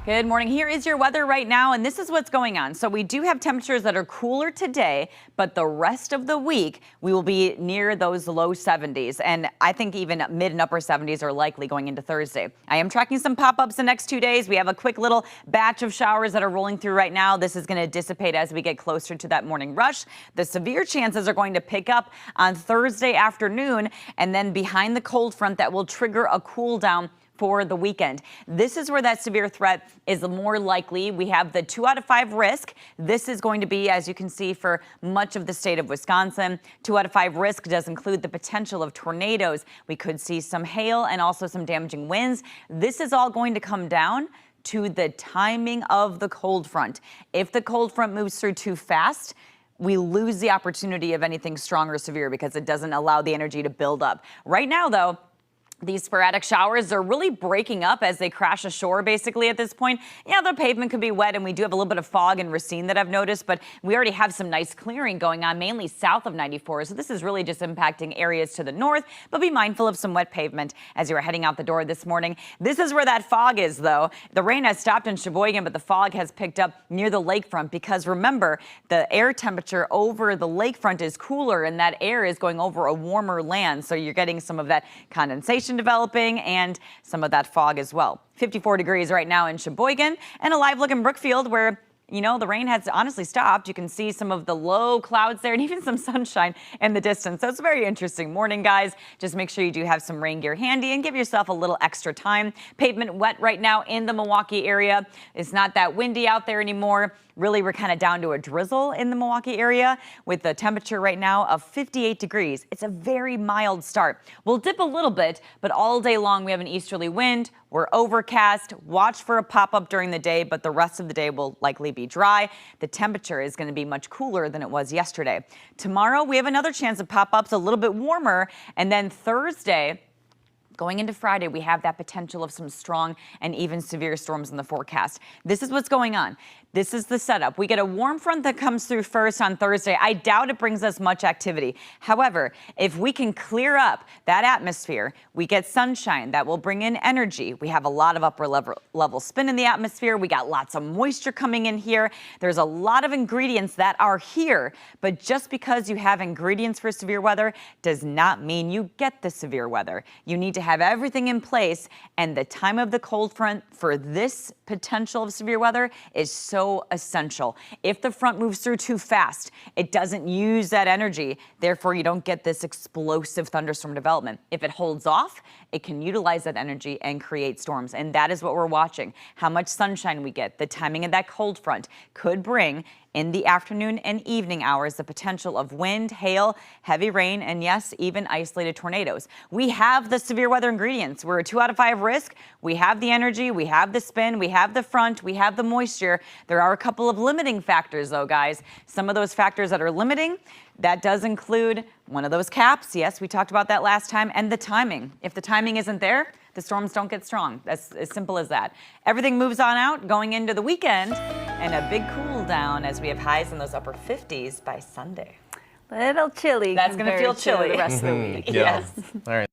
Good morning. Here is your weather right now, and this is what's going on. So we do have temperatures that are cooler today, but the rest of the week we will be near those low 70s, and I think even mid and upper 70s are likely going into Thursday. I am tracking some pop-ups the next 2 days. We have a quick little batch of showers that are rolling through right now. This is going to dissipate as we get closer to that morning rush. The severe chances are going to pick up on Thursday afternoon, and then behind the cold front that will trigger a cool down for the weekend. This is where that severe threat is more likely. We have the 2 out of 5 risk. This is going to be, as you can see, for much of the state of Wisconsin. 2 out of 5 risk does include the potential of tornadoes. We could see some hail and also some damaging winds. This is all going to come down to the timing of the cold front. If the cold front moves through too fast, we lose the opportunity of anything strong or severe because it doesn't allow the energy to build up. Right now, though, these sporadic showers are really breaking up as they crash ashore, basically, at this point. Yeah, the pavement could be wet, and we do have a little bit of fog and Racine that I've noticed, but we already have some nice clearing going on, mainly south of 94. So this is really just impacting areas to the north, but be mindful of some wet pavement as you are heading out the door this morning. This is where that fog is, though. The rain has stopped in Sheboygan, but the fog has picked up near the lakefront because, remember, the air temperature over the lakefront is cooler, and that air is going over a warmer land, so you're getting some of that condensation developing and some of that fog as well. 54 degrees right now in Sheboygan, and a live look in Brookfield where, you know, the rain has honestly stopped. You can see some of the low clouds there and even some sunshine in the distance. So it's a very interesting morning, guys. Just make sure you do have some rain gear handy and give yourself a little extra time. Pavement wet right now in the Milwaukee area. It's not that windy out there anymore. Really, we're kind of down to a drizzle in the Milwaukee area with the temperature right now of 58 degrees. It's a very mild start. We'll dip a little bit, but all day long we have an easterly wind. We're overcast. Watch for a pop-up during the day, but the rest of the day will likely be dry. The temperature is going to be much cooler than it was yesterday. Tomorrow, we have another chance of pop-ups, a little bit warmer, and then Thursday, going into Friday, we have that potential of some strong and even severe storms in the forecast. This is what's going on. This is the setup. We get a warm front that comes through first on Thursday. I doubt it brings us much activity. However, if we can clear up that atmosphere, we get sunshine that will bring in energy. We have a lot of upper level spin in the atmosphere. We got lots of moisture coming in here. There's a lot of ingredients that are here, but just because you have ingredients for severe weather does not mean you get the severe weather. You need to have everything in place, and the time of the cold front for this potential of severe weather is so essential. If the front moves through too fast, it doesn't use that energy. Therefore, you don't get this explosive thunderstorm development. If it holds off, it can utilize that energy and create storms. And that is what we're watching. How much sunshine we get. The timing of that cold front could bring in the afternoon and evening hours the potential of wind, hail, heavy rain, and yes, even isolated tornadoes. We have the severe weather ingredients. We're a 2 out of 5 risk. We have the energy, we have the spin, we have the front, we have the moisture. There are a couple of limiting factors, though, guys. Some of those factors that are limiting, that does include one of those caps. Yes, we talked about that last time, and the timing. If the timing isn't there, the storms don't get strong. That's as simple as that. Everything moves on out going into the weekend, and a big cool down as we have highs in those upper 50s by Sunday. Little chilly. That's going to feel chilly the rest of the week. Yeah. Yes. All right.